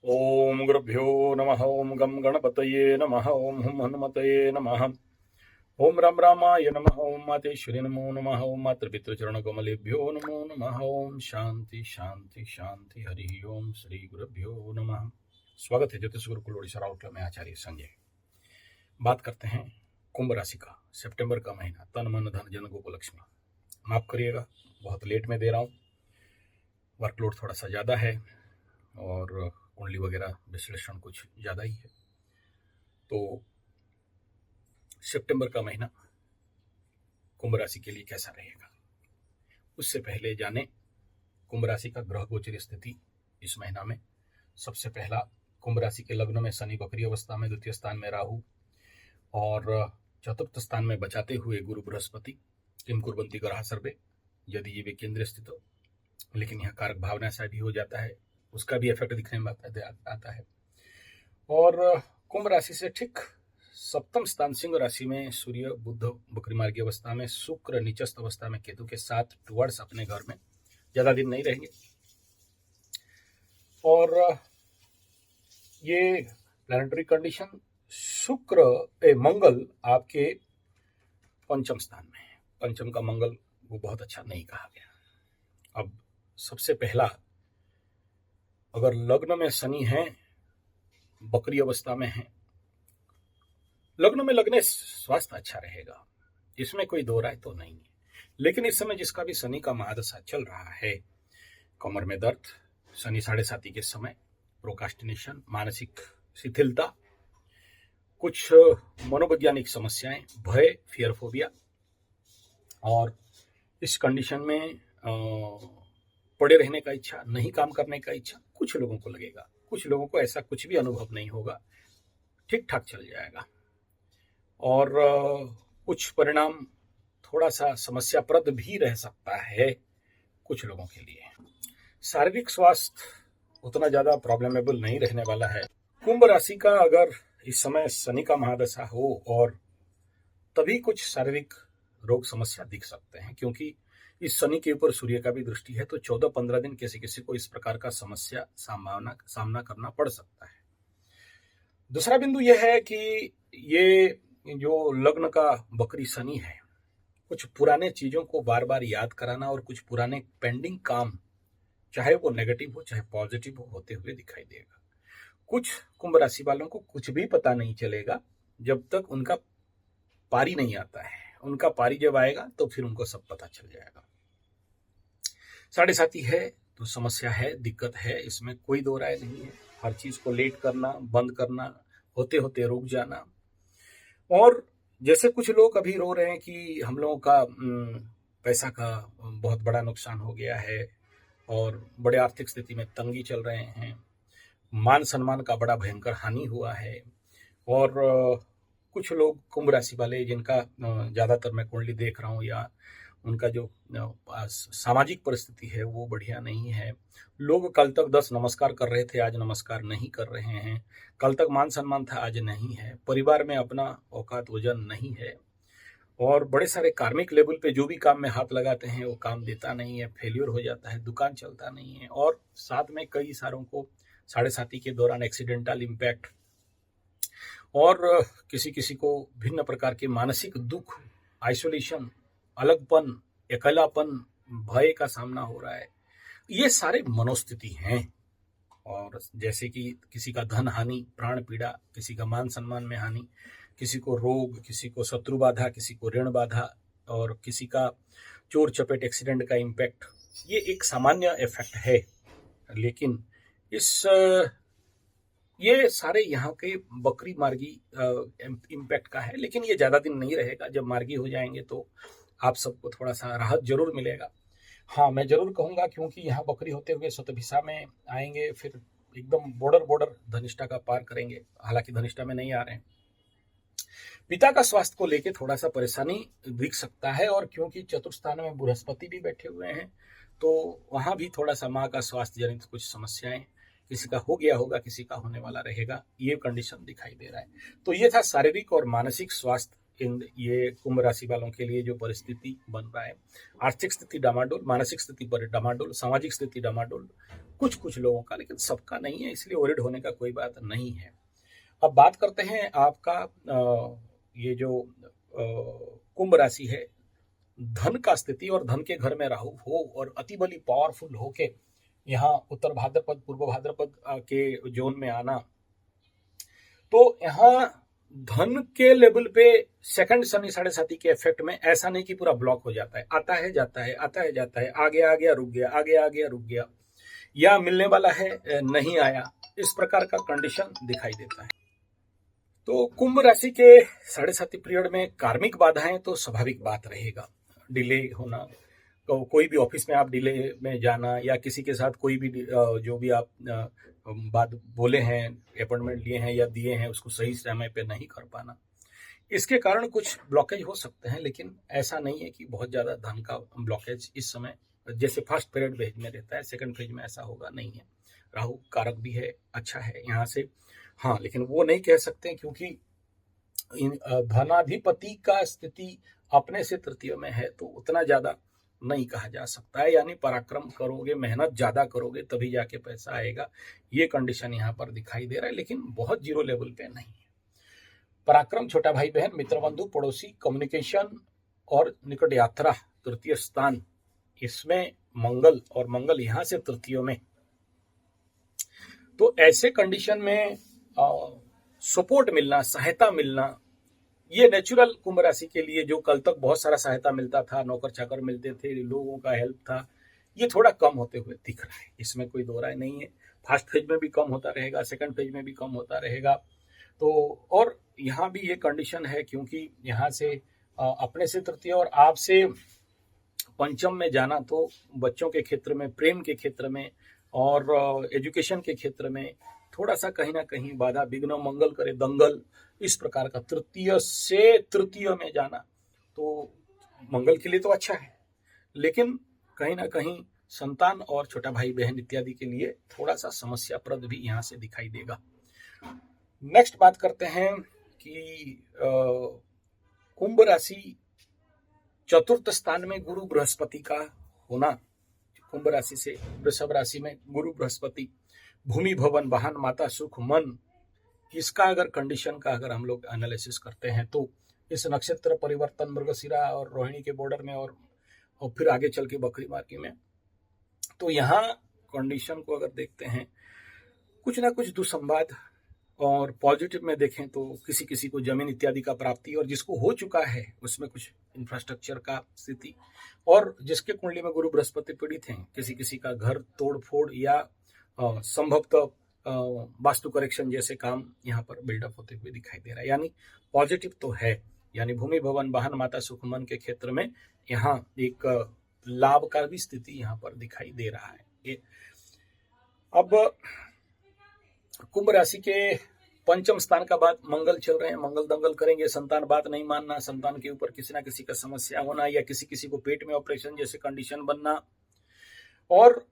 ओम गुरुभ्यो नमः। ओम गम गणपतये नमः। ओम हुम हनुमतये नमः। ओम राम रामाय नमः। ओम मातेश्वरी नमो नमः। ओम मातृपितृचरण कमलेभ्यो नमो नमः। ओम शांति शांति शांति। हरि ओम श्री गुरुभ्यो नमः। स्वागत है ज्योतिष गुरुकुल ओडिशा राउरकेला में आचार्य संजय। बात करते हैं कुंभ राशि का सितंबर का महीना। तन मन धन जन गोकुलक्ष्मी। माफ करिएगा, बहुत लेट में दे रहा हूँ, वर्कलोड थोड़ा सा ज़्यादा है और कुंडली वगैरह विश्लेषण कुछ ज़्यादा ही है। तो सितंबर का महीना कुंभ राशि के लिए कैसा रहेगा, उससे पहले जाने कुंभ राशि का ग्रह गोचर स्थिति इस महीना में। सबसे पहला, कुंभ राशि के लग्न में शनि वक्री अवस्था में, द्वितीय स्थान में राहु और चतुर्थ स्थान में बचाते हुए गुरु बृहस्पति। किम कुर्वन्ति ग्रहा सर्वे, यदि ये वे केंद्र स्थित हो, लेकिन यहाँ कारक भावना से भी हो जाता है, उसका भी इफेक्ट दिखने में आता है। और कुंभ राशि से ठीक सप्तम स्थान सिंह राशि में सूर्य बुध वक्री मार्गी अवस्था में, शुक्र नीचस्थ अवस्था में केतु के साथ टुवर्ड्स अपने घर में, ज्यादा दिन नहीं रहेंगे। और ये प्लैनेटरी कंडीशन, शुक्र मंगल आपके पंचम स्थान में है। पंचम का मंगल वो बहुत अच्छा नहीं कहा गया। अब सबसे पहला, अगर लग्न में शनि है, वक्री अवस्था में है, लग्न में लगने स्वास्थ्य अच्छा रहेगा, इसमें कोई दो राय तो नहीं है। लेकिन इस समय जिसका भी शनि का महादशा चल रहा है, कमर में दर्द, शनि 7.5 के समय, प्रोकास्टिनेशन, मानसिक शिथिलता, कुछ मनोवैज्ञानिक समस्याएं, भय, फियर फोबिया, और इस कंडीशन में पड़े रहने का इच्छा, नहीं काम करने का इच्छा कुछ लोगों को लगेगा। कुछ लोगों को ऐसा कुछ भी अनुभव नहीं होगा, ठीक ठाक चल जाएगा। और कुछ परिणाम थोड़ा सा समस्याप्रद भी रह सकता है कुछ लोगों के लिए। शारीरिक स्वास्थ्य उतना ज्यादा प्रॉब्लमेबल नहीं रहने वाला है। कुंभ राशि का अगर इस समय शनि का महादशा हो और तभी कुछ शारीरिक रोग समस्या दिख सकते हैं, क्योंकि इस शनि के ऊपर सूर्य का भी दृष्टि है, तो 14-15 दिन किसी किसी को इस प्रकार का समस्या सामना करना पड़ सकता है। दूसरा बिंदु यह है कि ये जो लग्न का वक्री शनि है, कुछ पुराने चीजों को बार बार याद कराना और कुछ पुराने पेंडिंग काम, चाहे वो नेगेटिव हो चाहे पॉजिटिव हो, होते हुए दिखाई देगा। कुछ कुंभ राशि वालों को कुछ भी पता नहीं चलेगा जब तक उनका पारी नहीं आता है। उनका पारी जब आएगा तो फिर उनको सब पता चल जाएगा। 7.5 है तो समस्या है, दिक्कत है, इसमें कोई दो राय नहीं है। हर चीज को लेट करना, बंद करना, होते होते रुक जाना। और जैसे कुछ लोग अभी रो रहे हैं कि हम लोगों का पैसा का बहुत बड़ा नुकसान हो गया है और बड़े आर्थिक स्थिति में तंगी चल रहे हैं, मान सम्मान का बड़ा भयंकर हानि हुआ है। और कुछ लोग कुंभ राशि वाले जिनका ज्यादातर मैं कुंडली देख रहा हूँ, या उनका जो सामाजिक परिस्थिति है वो बढ़िया नहीं है। लोग कल तक 10 नमस्कार कर रहे थे, आज नमस्कार नहीं कर रहे हैं। कल तक मान सम्मान था, आज नहीं है। परिवार में अपना औकात वजन नहीं है। और बड़े सारे कार्मिक लेवल पे जो भी काम में हाथ लगाते हैं वो काम देता नहीं है, फेल्यूर हो जाता है, दुकान चलता नहीं है। और साथ में कई सारों को 7.5 के दौरान एक्सीडेंटल इम्पैक्ट, और किसी किसी को भिन्न प्रकार के मानसिक दुख, आइसोलेशन, अलगपन, अकेलापन, भय का सामना हो रहा है। ये सारे मनोस्थिति हैं। और जैसे कि किसी का धन हानि, प्राण पीड़ा, किसी का मान सम्मान में हानि, किसी को रोग, किसी को शत्रु बाधा, किसी को ऋण बाधा, और किसी का चोर चपेट, एक्सीडेंट का इम्पैक्ट, ये एक सामान्य इफेक्ट है। लेकिन ये सारे यहाँ के वक्री मार्गी इम्पैक्ट का है, लेकिन ये ज्यादा दिन नहीं रहेगा। जब मार्गी हो जाएंगे तो आप सबको थोड़ा सा राहत जरूर मिलेगा। हाँ, मैं जरूर कहूंगा, क्योंकि यहाँ वक्री होते हुए शतभिषा में आएंगे, फिर एकदम बॉर्डर धनिष्ठा का पार करेंगे। हालांकि धनिष्ठा में नहीं आ रहे हैं। पिता का स्वास्थ्य को लेके थोड़ा सा परेशानी दिख सकता है, और क्योंकि चतुर्थ स्थान में बृहस्पति भी बैठे हुए हैं तो वहां भी थोड़ा सा माँ का स्वास्थ्य जनित कुछ समस्याएं, किसी का हो गया होगा, किसी का होने वाला रहेगा, ये कंडीशन दिखाई दे रहा है। तो ये था शारीरिक और मानसिक स्वास्थ्य इन ये कुंभ राशि वालों के लिए जो परिस्थिति बन रहा है, आर्थिक स्थिति डामाडोल, मानसिक स्थिति पर डामाडोल, सामाजिक स्थिति डामाडोल, कुछ कुछ लोगों का, लेकिन सबका नहीं है, इसलिए वरिड होने का कोई बात नहीं है। अब बात करते हैं आपका ये जो कुंभ राशि है, धन का स्थिति और धन के घर में राहु हो और अति बली पावरफुल हो के यहाँ उत्तर भाद्रपद पूर्व भाद्रपद के जोन में आना, तो यहाँ धन के लेवल पे सेकंड शनि साढ़े साथी के इफेक्ट में ऐसा नहीं कि पूरा ब्लॉक हो जाता है, आता है जाता है, आता है जाता है, आगे आ गया रुक गया, आगे आ गया रुक गया, या मिलने वाला है नहीं आया, इस प्रकार का कंडीशन दिखाई देता है। तो कुंभ राशि के साढ़े साथी पीरियड में कार्मिक बाधाएं तो स्वाभाविक बात रहेगा, डिले होना, तो कोई भी ऑफिस में आप डिले में जाना, या किसी के साथ कोई भी जो भी आप बात बोले हैं, अपॉइंटमेंट लिए हैं या दिए हैं, उसको सही समय पे नहीं कर पाना, इसके कारण कुछ ब्लॉकेज हो सकते हैं। लेकिन ऐसा नहीं है कि बहुत ज़्यादा धन का ब्लॉकेज इस समय जैसे फर्स्ट पीरियड फेज में रहता है, सेकंड फेज में ऐसा होगा नहीं है। राहु कारक भी है, अच्छा है यहाँ से, हाँ, लेकिन वो नहीं कह सकते क्योंकि धनाधिपति का स्थिति अपने से तृतीय में है, तो उतना ज्यादा नहीं कहा जा सकता है, यानी पराक्रम करोगे, मेहनत ज्यादा करोगे तभी जाके पैसा आएगा, ये कंडीशन यहाँ पर दिखाई दे रहा है, लेकिन बहुत जीरो लेवल पे नहीं है। पराक्रम, छोटा भाई बहन, मित्र बंधु, पड़ोसी, कम्युनिकेशन और निकट यात्रा, तृतीय स्थान, इसमें मंगल, और मंगल यहाँ से तृतीय में, तो ऐसे कंडीशन में सपोर्ट मिलना, सहायता मिलना, ये नेचुरल कुंभ राशि के लिए जो कल तक बहुत सारा सहायता मिलता था, नौकर चाकर मिलते थे, लोगों का हेल्प था, ये थोड़ा कम होते हुए दिख रहा है, इसमें कोई दो राय नहीं है। फर्स्ट फेज में भी कम होता रहेगा, सेकंड फेज में भी कम होता रहेगा। तो और यहाँ भी ये कंडीशन है क्योंकि यहाँ से अपने से तृतीय और आपसे पंचम में जाना, तो बच्चों के क्षेत्र में, प्रेम के क्षेत्र में और एजुकेशन के क्षेत्र में थोड़ा सा कहीं ना कहीं बाधा विघ्न, मंगल करे दंगल, इस प्रकार का तृतीय से तृतीय में जाना तो मंगल के लिए तो अच्छा है, लेकिन कहीं ना कहीं संतान और छोटा भाई बहन इत्यादि के लिए थोड़ा सा समस्याप्रद भी यहाँ से दिखाई देगा। नेक्स्ट बात करते हैं कि कुंभ राशि चतुर्थ स्थान में गुरु बृहस्पति का होना, कुंभ राशि से वृषभ राशि में गुरु बृहस्पति, भूमि भवन वाहन माता सुख मन, इसका अगर कंडीशन का अगर हम लोग एनालिसिस करते हैं तो इस नक्षत्र परिवर्तन मृगशिरा और रोहिणी के बॉर्डर में और फिर आगे चल के बकरी मार्की में, तो यहाँ कंडीशन को अगर देखते हैं कुछ ना कुछ दुसंवाद, और पॉजिटिव में देखें तो किसी किसी को जमीन इत्यादि का प्राप्ति, और जिसको हो चुका है उसमें कुछ इंफ्रास्ट्रक्चर का स्थिति, और जिसके कुंडली में गुरु बृहस्पति पीड़ित हैं किसी किसी का घर तोड़ फोड़ या संभवतः वास्तु करेक्शन जैसे काम यहाँ पर बिल्डअप होते हुए दिखाई दे रहा है, यानी पॉजिटिव तो है, यानी भूमि भवन वाहन माता सुख मन के क्षेत्र में यहाँ एक लाभ का भी स्थिति यहाँ पर दिखाई दे रहा है। अब कुंभ राशि के पंचम स्थान का बात, मंगल चल रहे हैं, मंगल दंगल करेंगे, संतान बात नहीं मानना, संतान के ऊपर किसी ना किसी का समस्या होना, या किसी किसी को पेट में ऑपरेशन जैसे कंडीशन बनना, और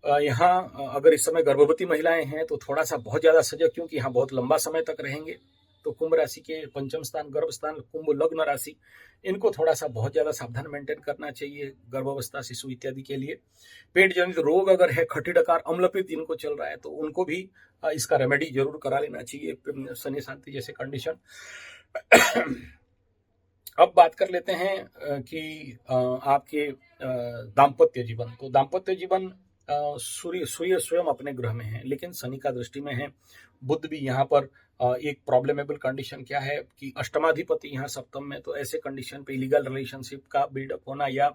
यहाँ अगर इस समय गर्भवती महिलाएं हैं तो थोड़ा सा बहुत ज्यादा सजग, क्योंकि यहाँ बहुत लंबा समय तक रहेंगे। तो कुंभ राशि के पंचम स्थान गर्भ स्थान, कुंभ लग्न राशि, इनको थोड़ा सा बहुत ज्यादा सावधान मेंटेन करना चाहिए गर्भावस्था शिशु इत्यादि के लिए। पेट जनित रोग अगर है, खट्टी डकार अम्लपित्त इनको चल रहा है तो उनको भी इसका रेमेडी जरूर करा लेना चाहिए, शनि शांति जैसे कंडीशन। अब बात कर लेते हैं कि आपके दाम्पत्य जीवन, तो दाम्पत्य जीवन सूर्य स्वयं अपने ग्रह में है, लेकिन शनि का दृष्टि में है, बुध भी यहाँ पर एक प्रॉब्लमेबल कंडीशन क्या है कि अष्टमाधिपति यहाँ सप्तम में, तो ऐसे कंडीशन पे इलीगल रिलेशनशिप का बिल्डअप होना, या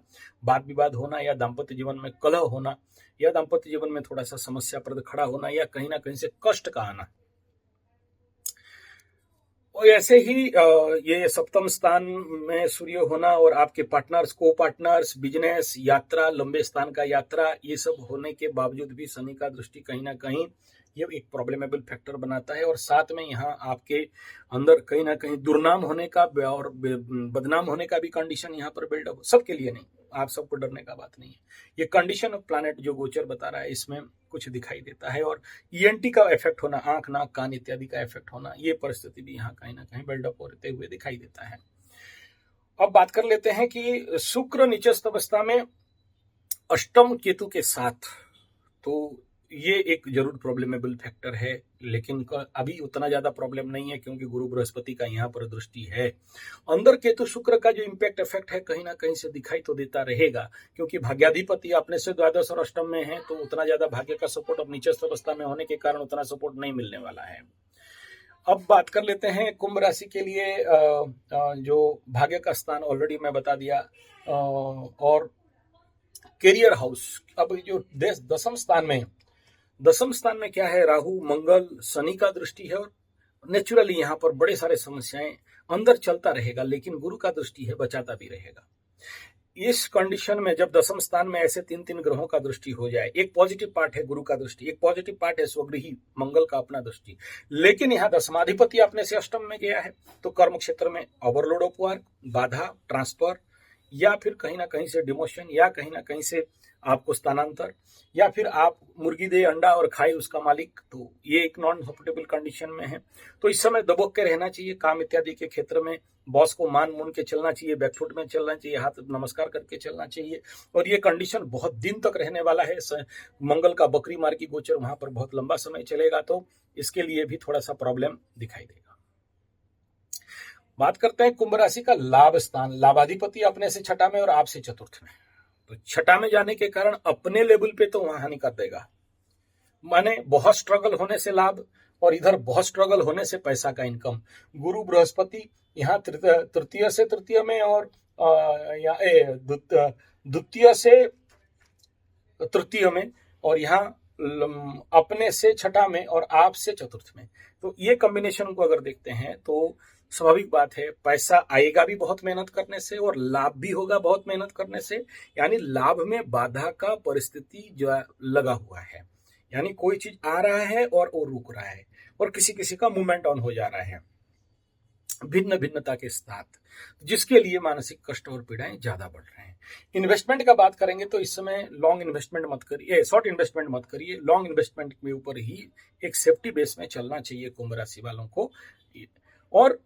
वाद विवाद होना, या दाम्पत्य जीवन में कलह होना, या दाम्पत्य जीवन में थोड़ा सा समस्याप्रद खड़ा होना, या कहीं ना कहीं से कष्ट का आना। और ऐसे ही ये सप्तम स्थान में सूर्य होना और आपके पार्टनर्स, को पार्टनर्स, बिजनेस, यात्रा, लंबे स्थान का यात्रा, ये सब होने के बावजूद भी शनि का दृष्टि कहीं ना कहीं ये एक प्रॉब्लमेबल फैक्टर बनाता है, और साथ में यहाँ आपके अंदर कहीं ना कहीं दुर्नाम होने का और बदनाम होने का भी कंडीशन यहाँ पर बिल्डअप, सबके लिए नहीं, आप सबको डरने का बात नहीं है, ये कंडीशन ऑफ प्लैनेट जो गोचर बता रहा है इसमें कुछ दिखाई देता है, और ईएनटी का इफेक्ट होना, आंख नाक कान इत्यादि का इफेक्ट होना, ये परिस्थिति भी यहाँ कहीं ना कहीं बिल्डअप होते हुए दिखाई देता है। अब बात कर लेते हैं कि शुक्र नीचस्थ अवस्था में अष्टम केतु के साथ, तो ये एक जरूर प्रॉब्लमेबल फैक्टर है, लेकिन अभी उतना ज्यादा प्रॉब्लम नहीं है क्योंकि गुरु बृहस्पति का यहाँ पर दृष्टि है। अंदर केतु शुक्र का जो इम्पैक्ट इफेक्ट है कहीं ना कहीं से दिखाई तो देता रहेगा, क्योंकि भाग्याधिपति अपने से द्वादश और अष्टम में है, तो उतना ज्यादा भाग्य का सपोर्ट अब नीचस्थ अवस्था में होने के कारण उतना सपोर्ट नहीं मिलने वाला है। अब बात कर लेते हैं कुंभ राशि के लिए जो भाग्य का स्थान ऑलरेडी मैं बता दिया, और कैरियर हाउस। अब जो दसम स्थान में क्या है, राहु मंगल शनि का दृष्टि है, और नेचुरली यहाँ पर बड़े सारे समस्याएं अंदर चलता रहेगा, लेकिन गुरु का दृष्टि है, बचाता भी रहेगा। इस कंडीशन में जब दसम स्थान में ऐसे तीन तीन ग्रहों का दृष्टि हो जाए, एक पॉजिटिव पार्ट है गुरु का दृष्टि, एक पॉजिटिव पार्ट है स्वगृही मंगल का अपना दृष्टि, लेकिन यहाँ दसमाधिपति अपने से अष्टम में गया है, तो कर्म क्षेत्र में ओवरलोड ऑफ वर्क, बाधा, ट्रांसफर, या फिर कहीं ना कहीं से डिमोशन, या कहीं ना कहीं से आपको स्थानांतर, या फिर आप मुर्गी दे अंडा और खाए उसका मालिक, तो ये एक नॉन सपोर्टेबल कंडीशन में है। तो इस समय दबोक के रहना चाहिए, काम इत्यादि के क्षेत्र में बॉस को मान मून के चलना चाहिए, बैकफुट में चलना चाहिए, हाथ नमस्कार करके चलना चाहिए, और ये कंडीशन बहुत दिन तक रहने वाला है। मंगल का बकरी मार की गोचर वहां पर बहुत लंबा समय चलेगा, तो इसके लिए भी थोड़ा सा प्रॉब्लम दिखाई देगा। बात करते हैं कुंभ राशि का लाभ स्थान। लाभाधिपति अपने से छठा में और आपसे चतुर्थ में, तो छठा में जाने के कारण अपने लेवल पे तो वहां हानि कर देगा, माने बहुत स्ट्रगल होने से लाभ, और इधर बहुत स्ट्रगल होने से पैसा का इनकम। गुरु बृहस्पति यहाँ तृतीय से तृतीय में, और द्वितीय से तृतीय में, और यहाँ अपने से छठा में और आप से चतुर्थ में। तो ये कॉम्बिनेशन को अगर देखते हैं तो स्वाभाविक बात है, पैसा आएगा भी बहुत मेहनत करने से, और लाभ भी होगा बहुत मेहनत करने से। यानी लाभ में बाधा का परिस्थिति जो लगा हुआ है, यानी कोई चीज आ रहा है और वो रुक रहा है, और किसी किसी का मूवमेंट ऑन हो जा रहा है भिन्न भिन्नता के साथ, जिसके लिए मानसिक कष्ट और पीड़ाएं ज्यादा बढ़ रहे हैं। इन्वेस्टमेंट का बात करेंगे तो इस समय लॉन्ग इन्वेस्टमेंट मत करिए, शॉर्ट इन्वेस्टमेंट मत करिए, लॉन्ग इन्वेस्टमेंट के ऊपर ही एक सेफ्टी बेस में चलना चाहिए कुंभ राशि वालों को। और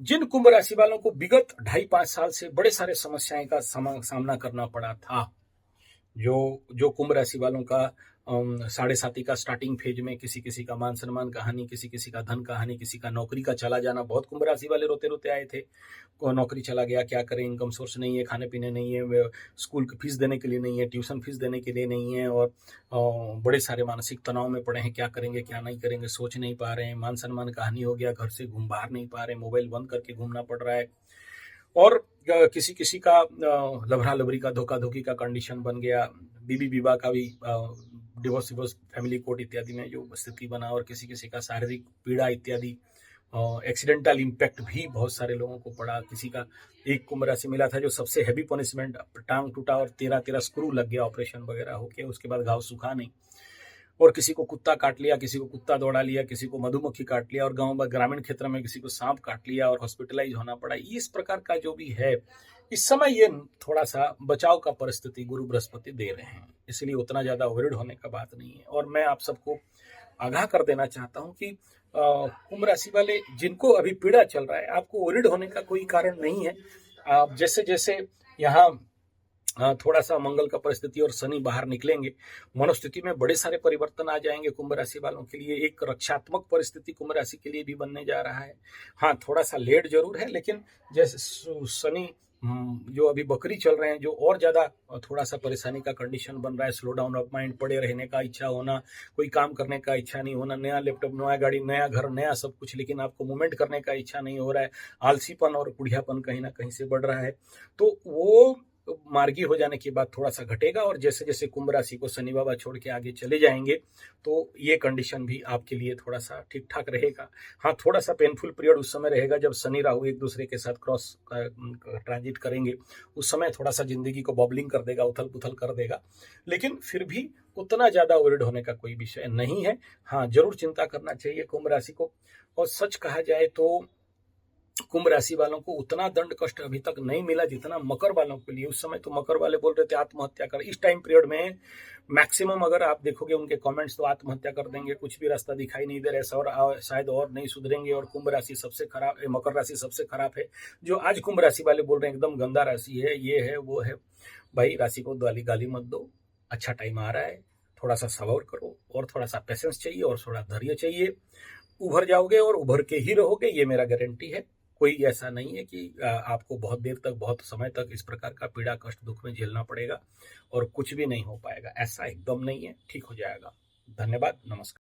जिन कुंभ राशि वालों को विगत 2.5-5 साल से बड़े सारे समस्याएं का सामना करना पड़ा था, जो कुंभ राशि वालों का 7.5 का स्टार्टिंग फेज में किसी किसी का मान सम्मान का हानि, किसी किसी का धन का हानि, किसी का नौकरी का चला जाना, बहुत कुंभ राशि वाले रोते रोते आए थे, नौकरी चला गया, क्या करें, इनकम सोर्स नहीं है, खाने पीने नहीं है, स्कूल की फीस देने के लिए नहीं है, ट्यूशन फीस देने के लिए नहीं है, और बड़े सारे मानसिक तनाव में पड़े हैं, क्या करेंगे क्या नहीं करेंगे सोच नहीं पा रहे हैं, मान सम्मान का हानि हो गया, घर से बाहर नहीं पा रहे, मोबाइल बंद करके घूमना पड़ रहा है, और किसी किसी का लभरा लभरी का धोखा धोखी का कंडीशन बन गया, बीवी विवाह का भी डिवोर्स फैमिली कोर्ट इत्यादि में जो स्थिति बना, और किसी किसी का शारीरिक पीड़ा इत्यादि, एक्सीडेंटल इम्पैक्ट भी बहुत सारे लोगों को पड़ा। किसी का एक कुंभ राशि मिला था जो सबसे हैवी पनिशमेंट, टांग टूटा और 13 स्क्रू लग गया, ऑपरेशन वगैरह होके, उसके बाद घाव सूखा नहीं, और किसी को कुत्ता काट लिया, किसी को कुत्ता दौड़ा लिया, किसी को मधुमक्खी काट लिया, और गांव में ग्रामीण क्षेत्र में किसी को सांप काट लिया और हॉस्पिटलाइज होना पड़ा। इस प्रकार का जो भी है इस समय, ये थोड़ा सा बचाव का परिस्थिति गुरु बृहस्पति दे रहे हैं, इसलिए उतना ज्यादा ओवरहिट होने का बात नहीं है। और मैं आप सबको आगाह कर देना चाहता हूं कि कुंभ राशि वाले जिनको अभी पीड़ा चल रहा है, आपको ओवरहिट होने का कोई कारण नहीं है। आप जैसे जैसे यहाँ थोड़ा सा मंगल का परिस्थिति और शनि बाहर निकलेंगे, मनोस्थिति में बड़े सारे परिवर्तन आ जाएंगे कुंभ राशि वालों के लिए। एक रक्षात्मक परिस्थिति कुंभ राशि के लिए भी बनने जा रहा है। हाँ, थोड़ा सा लेट जरूर है, लेकिन जैसे शनि जो अभी बकरी चल रहे हैं, जो और ज्यादा थोड़ा सा परेशानी का कंडीशन बन रहा है, स्लो डाउन ऑफ माइंड, पड़े रहने का इच्छा होना, कोई काम करने का इच्छा नहीं होना, नया लैपटॉप, नया गाड़ी, नया घर, नया सब कुछ, लेकिन आपको मूवमेंट करने का इच्छा नहीं हो रहा है, आलसीपन और बुढ़ियापन कहीं ना कहीं से बढ़ रहा है, तो वो मार्गी हो जाने के बाद थोड़ा सा घटेगा। और जैसे जैसे कुंभ राशि को शनि बाबा छोड़ के आगे चले जाएंगे, तो ये कंडीशन भी आपके लिए थोड़ा सा ठीक ठाक रहेगा। हाँ, थोड़ा सा पेनफुल पीरियड उस समय रहेगा जब शनि राहु एक दूसरे के साथ क्रॉस ट्रांजिट करेंगे, उस समय थोड़ा सा जिंदगी को बॉबलिंग कर देगा, उथल पुथल कर देगा, लेकिन फिर भी उतना ज्यादा ओवरहिट होने का कोई विषय नहीं है। हाँ, जरूर चिंता करना चाहिए कुंभ राशि को। और सच कहा जाए तो कुंभ राशि वालों को उतना दंड कष्ट अभी तक नहीं मिला जितना मकर वालों के लिए। उस समय तो मकर वाले बोल रहे थे आत्महत्या कर, इस टाइम पीरियड में मैक्सिमम अगर आप देखोगे उनके कमेंट्स तो आत्महत्या कर देंगे, कुछ भी रास्ता दिखाई नहीं दे रहा है और शायद और नहीं सुधरेंगे। और कुंभ राशि सबसे खराब है, मकर राशि सबसे खराब है। जो आज कुंभ राशि वाले बोल रहे हैं एकदम गंदा राशि है, ये है वो है, भाई राशि को गाली मत दो। अच्छा टाइम आ रहा है, थोड़ा सा सब्र करो और थोड़ा सा पेशेंस चाहिए और थोड़ा धैर्य चाहिए। उभर जाओगे और उभर के ही रहोगे, ये मेरा गारंटी है। कोई ऐसा नहीं है कि आपको बहुत देर तक, बहुत समय तक इस प्रकार का पीड़ा कष्ट दुख में झेलना पड़ेगा और कुछ भी नहीं हो पाएगा, ऐसा एकदम नहीं है। ठीक हो जाएगा। धन्यवाद, नमस्कार।